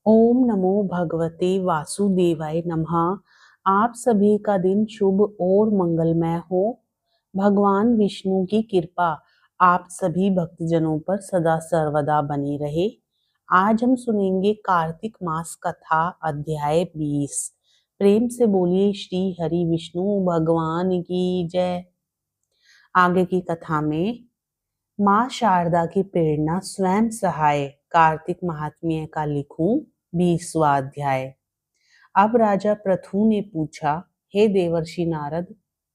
ओम नमो भगवते वासुदेवाय नमः। आप सभी का दिन शुभ और मंगलमय हो। भगवान विष्णु की कृपा आप सभी भक्तजनों पर सदा सर्वदा बनी रहे। आज हम सुनेंगे कार्तिक मास कथा अध्याय 20। प्रेम से बोलिए श्री हरि विष्णु भगवान की जय। आगे की कथा में माँ शारदा की प्रेरणा स्वयं सहाय कार्तिक महात्म्य का लिखूं 20वां अध्याय। अब राजा पृथु ने पूछा, हे देवर्षि नारद,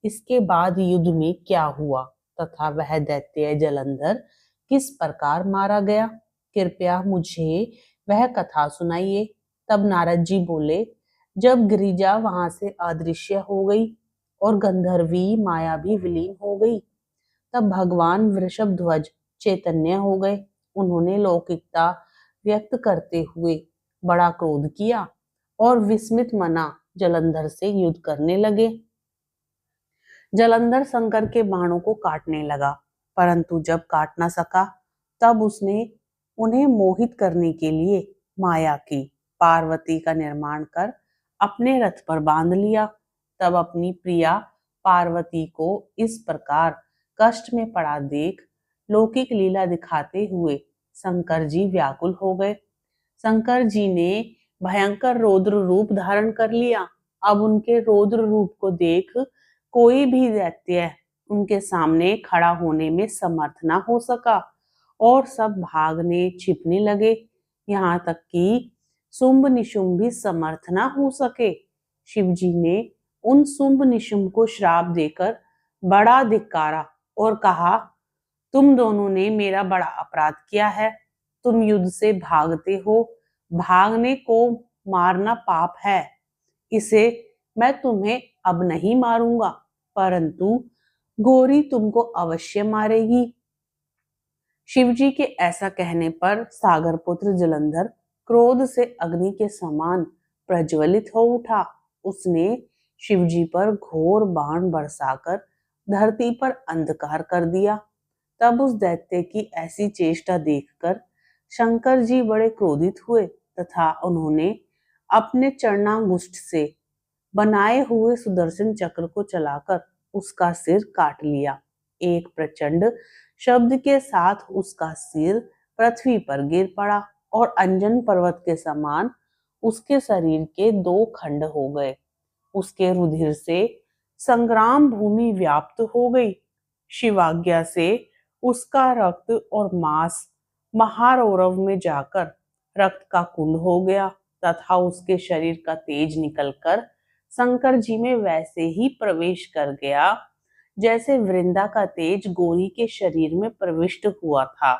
इसके बाद युद्ध में क्या हुआ तथा वह दैत्य जलंधर किस प्रकार मारा गया? कृपया मुझे वह कथा सुनाइए। तब नारद जी बोले, जब गिरिजा वहां से अदृश्य हो गई और गंधर्वी माया भी विलीन हो गई, तब भगवान वृषभध्वज चैतन्य हो गए। उन्होंने लौकिकता व्यक्त करते हुए बड़ा क्रोध किया और विस्मित मना जलंधर से युद्ध करने लगे। जलंधर शंकर के बाणों को काटने लगा, परंतु जब काट न सका, तब उसने उन्हें मोहित करने के लिए माया की पार्वती का निर्माण कर अपने रथ पर बांध लिया। तब अपनी प्रिया पार्वती को इस प्रकार कष्ट में पड़ा देख लौकिक लीला दिखाते हुए शंकर जी व्याकुल हो गए। शंकर जी ने भयंकर रौद्र रूप धारण कर लिया। अब उनके रौद्र रूप को देख कोई भी दैत्य उनके सामने खड़ा होने में समर्थ न हो सका और सब भागने छिपने लगे। यहाँ तक कि शुंभ निशुंभ भी समर्थ न हो सके। शिवजी ने उन शुंभ निशुंभ को श्राप देकर बड़ा धिक्कारा और कहा, तुम दोनों ने मेरा बड़ा अपराध किया है। तुम युद्ध से भागते हो। भागने को मारना पाप है। इसे मैं तुम्हें अब नहीं मारूंगा, परंतु गौरी तुमको अवश्य मारेगी। शिवजी के ऐसा कहने पर सागर पुत्र जलंधर क्रोध से अग्नि के समान प्रज्वलित हो उठा। उसने शिवजी पर घोर बाण बरसाकर धरती पर अंधकार कर दिया। तब उस दैत्य की ऐसी चेष्टा देखकर शंकर जी बड़े क्रोधित हुए तथा उन्होंने अपने चरणांगुष्ठ से बनाए हुए सुदर्शन चक्र को चलाकर उसका सिर काट लिया। एक प्रचंड शब्द के साथ उसका सिर पृथ्वी पर गिर पड़ा और अंजन पर्वत के समान उसके शरीर के 2 खंड हो गए। उसके रुधिर से संग्राम भूमि व्याप्त हो गई। शिवाज्ञा से उसका रक्त और मांस महारौरव में जाकर रक्त का कुंड हो गया तथा उसके शरीर का तेज निकलकर शंकर जी में वैसे ही प्रवेश कर गया जैसे वृंदा का तेज गौरी के शरीर में प्रविष्ट हुआ था।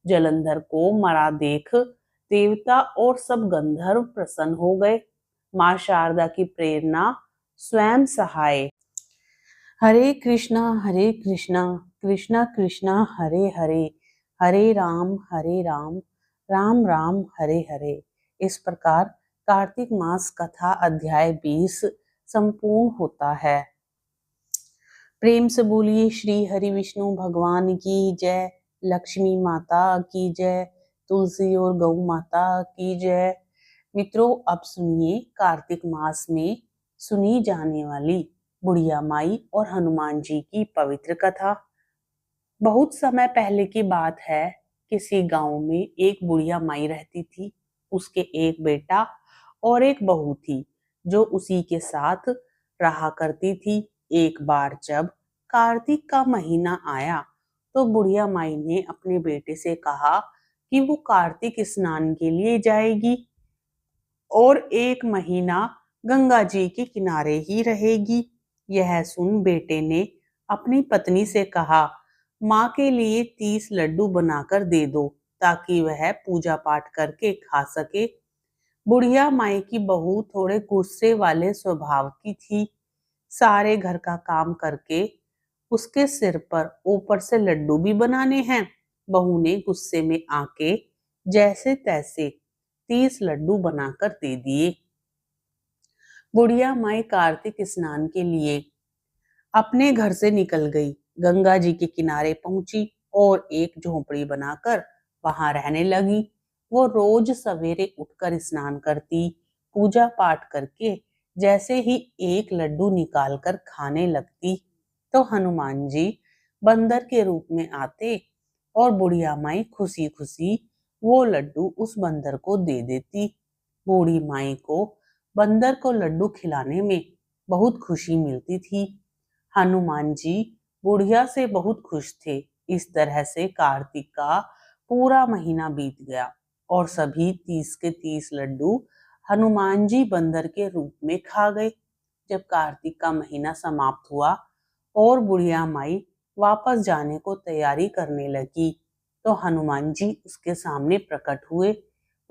जलंधर को मरा देख देवता और सब गंधर्व प्रसन्न हो गए। मां शारदा की प्रेरणा स्वयं सहाय। हरे कृष्णा कृष्णा कृष्णा हरे हरे, हरे राम राम राम हरे हरे। इस प्रकार कार्तिक मास कथा अध्याय 20 संपूर्ण होता है। प्रेम से बोलिए श्री हरि विष्णु भगवान की जय। लक्ष्मी माता की जय। तुलसी और गौ माता की जय। मित्रों, अब सुनिए कार्तिक मास में सुनी जाने वाली बुढ़िया माई और हनुमान जी की पवित्र कथा। बहुत समय पहले की बात है। किसी गांव में एक बुढ़िया माई रहती थी। उसके एक बेटा और एक बहू थी जो उसी के साथ रहा करती थी। एक बार जब कार्तिक का महीना आया तो बुढ़िया माई ने अपने बेटे से कहा कि वो कार्तिक स्नान के लिए जाएगी और 1 महीना गंगा जी के किनारे ही रहेगी। यह सुन बेटे ने अपनी पत्नी से कहा, माँ के लिए 30 लड्डू बनाकर दे दो ताकि वह पूजा पाठ करके खा सके। बुढ़िया माई की बहू थोड़े गुस्से वाले स्वभाव की थी। सारे घर का काम करके उसके सिर पर ऊपर से लड्डू भी बनाने हैं। बहू ने गुस्से में आके जैसे तैसे 30 लड्डू बनाकर दे दिए। बुढ़िया माई कार्तिक स्नान के लिए अपने घर से निकल गई, गंगा जी के किनारे पहुंची और एक झोपड़ी बनाकर वहां रहने लगी। वो रोज सवेरे उठकर स्नान करती, पूजा पाठ करके जैसे ही एक लड्डू निकालकर खाने लगती तो हनुमान जी बंदर के रूप में आते और बुढ़िया माई खुशी खुशी वो लड्डू उस बंदर को दे देती। बूढ़ी माई को बंदर को लड्डू खिलाने में बहुत खुशी मिलती थी। हनुमान जी बुढ़िया से बहुत खुश थे। इस तरह से कार्तिक का पूरा महीना बीत गया और सभी 30 के 30 लड्डू हनुमान जी बंदर के रूप में खा गए। जब कार्तिक का महीना समाप्त हुआ और बुढ़िया माई वापस जाने को तैयारी करने लगी तो हनुमान जी उसके सामने प्रकट हुए।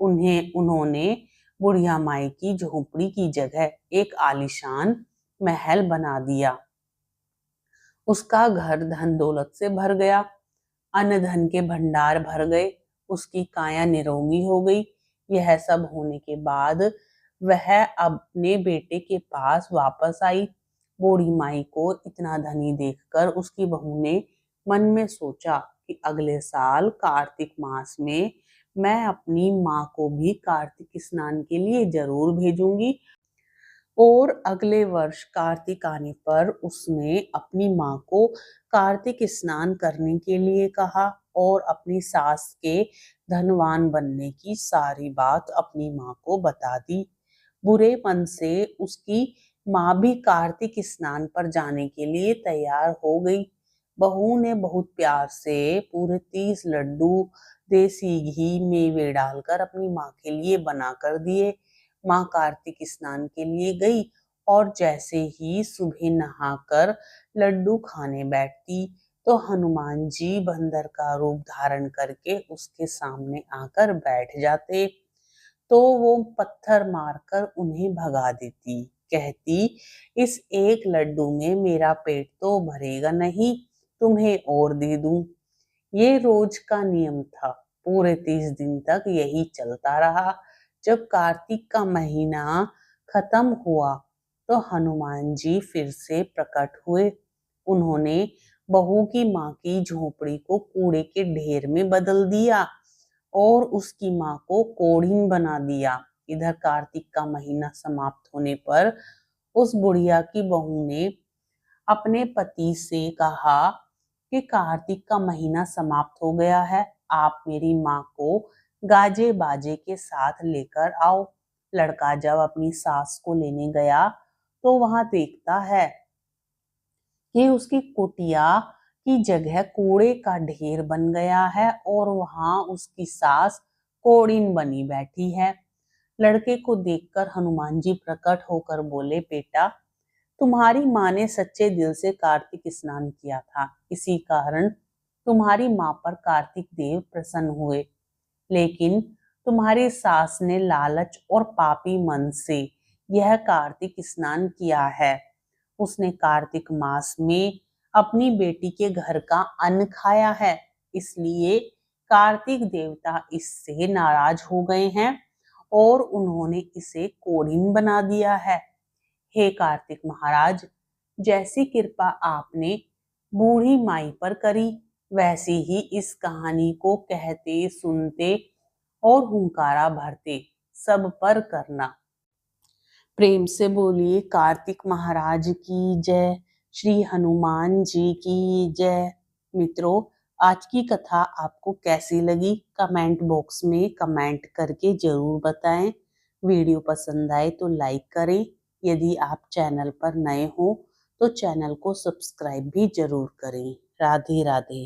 उन्होंने बुढ़िया माई की झोपड़ी की जगह एक आलीशान महल बना दिया। उसका घर धन दौलत से भर गया, अन्न धन के भंडार भर गए, उसकी काया निरोगी हो गई। यह सब होने के बाद वह अपने बेटे के पास वापस आई। बूढ़ी माई को इतना धनी देखकर उसकी बहू ने मन में सोचा कि अगले साल कार्तिक मास में मैं अपनी माँ को भी कार्तिक स्नान के लिए जरूर भेजूंगी। और अगले वर्ष कार्तिक आने पर उसने अपनी माँ को कार्तिक स्नान करने के लिए कहा और अपनी सास के धनवान बनने की सारी बात अपनी माँ को बता दी। बुरे मन से उसकी माँ भी कार्तिक स्नान पर जाने के लिए तैयार हो गई। बहू ने बहुत प्यार से पूरे 30 लड्डू देसी घी मेवे डालकर अपनी माँ के लिए बना कर दिए। माँ कार्तिक स्नान के लिए गई और जैसे ही सुबह नहाकर लड्डू खाने बैठती तो हनुमान जी बंदर का रूप धारण करके उसके सामने आकर बैठ जाते तो वो पत्थर मारकर उन्हें भगा देती। कहती, इस एक लड्डू में मेरा पेट तो भरेगा नहीं, तुम्हें और दे दूं। ये रोज का नियम था। पूरे 30 दिन तक यही चलता रहा। जब कार्तिक का महीना खत्म हुआ तो हनुमान जी फिर से प्रकट हुए। उन्होंने बहू की माँ की झोपड़ी को कूड़े के ढेर में बदल दिया और उसकी माँ को कोढ़ीन बना दिया। इधर कार्तिक का महीना समाप्त होने पर उस बुढ़िया की बहू ने अपने पति से कहा कि कार्तिक का महीना समाप्त हो गया है, आप मेरी माँ को गाजे बाजे के साथ लेकर आओ। लड़का जब अपनी सास को लेने गया तो वहां देखता है कि उसकी कुटिया की जगह कूड़े का ढेर बन गया है और वहां उसकी सास कोड़ीन बनी बैठी है। लड़के को देखकर हनुमान जी प्रकट होकर बोले, बेटा, तुम्हारी माँ ने सच्चे दिल से कार्तिक स्नान किया था, इसी कारण तुम्हारी माँ पर कार्तिक देव प्रसन्न हुए। लेकिन तुम्हारी सास ने लालच और पापी मन से यह कार्तिक स्नान किया है। उसने कार्तिक मास में अपनी बेटी के घर का अन्न खाया है, इसलिए कार्तिक देवता इससे नाराज हो गए हैं और उन्होंने इसे कोढ़ीन बना दिया है। हे कार्तिक महाराज, जैसी कृपा आपने बूढ़ी माई पर करी, वैसी ही इस कहानी को कहते सुनते और हुंकारा भरते सब पर करना। प्रेम से बोलिए कार्तिक महाराज की जय, श्री हनुमान जी की जय। मित्रों, आज की कथा आपको कैसी लगी कमेंट बॉक्स में कमेंट करके जरूर बताएं। वीडियो पसंद आए तो लाइक करें। यदि आप चैनल पर नए हो तो चैनल को सब्सक्राइब भी जरूर करें। राधे राधे।